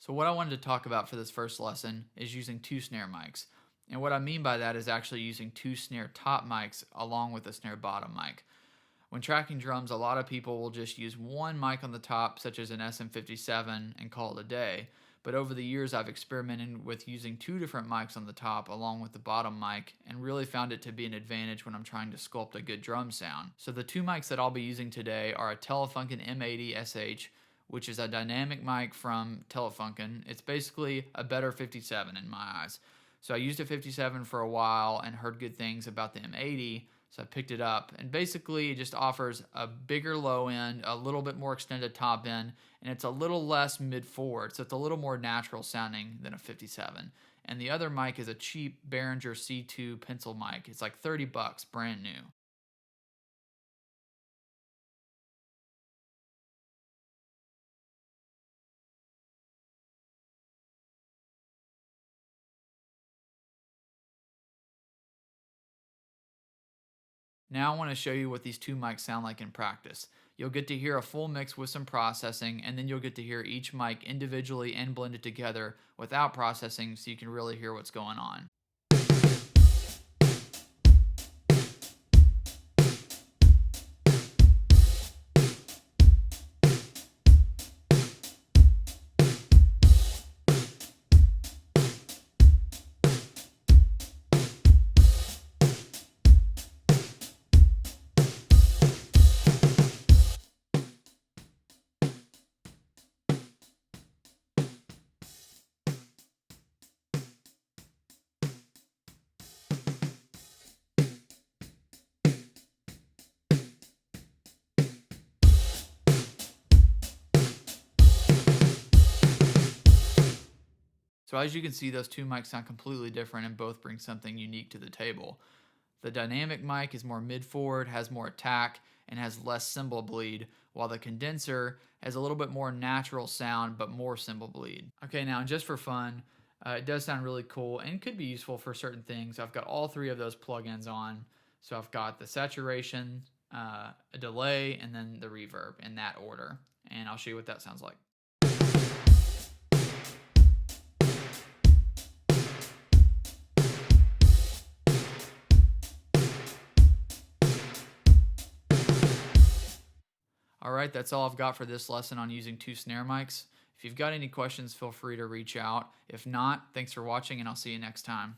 So what I wanted to talk about for this first lesson is using two snare mics. And what I mean by that is actually using two snare top mics along with a snare bottom mic. When tracking drums, a lot of people will just use one mic on the top, such as an SM57, and call it a day. But over the years, I've experimented with using two different mics on the top along with the bottom mic and really found it to be an advantage when I'm trying to sculpt a good drum sound. So the two mics that I'll be using today are a Telefunken M80 SH, which is a dynamic mic from Telefunken. It's basically a better 57 in my eyes. So I used a 57 for a while and heard good things about the M80, so I picked it up. And basically it just offers a bigger low end, a little bit more extended top end, and it's a little less mid-forward, so it's a little more natural sounding than a 57. And the other mic is a cheap Behringer C2 pencil mic. It's like 30 bucks, brand new. Now I want to show you what these two mics sound like in practice. You'll get to hear a full mix with some processing, and then you'll get to hear each mic individually and blended together without processing so you can really hear what's going on. So as you can see, those two mics sound completely different and both bring something unique to the table. The dynamic mic is more mid-forward, has more attack, and has less cymbal bleed, while the condenser has a little bit more natural sound but more cymbal bleed. Okay, now just for fun, it does sound really cool and could be useful for certain things. I've got all three of those plugins on. So I've got the saturation, a delay, and then the reverb in that order. And I'll show you what that sounds like. All right, that's all I've got for this lesson on using two snare mics. If you've got any questions, feel free to reach out. If not, thanks for watching, and I'll see you next time.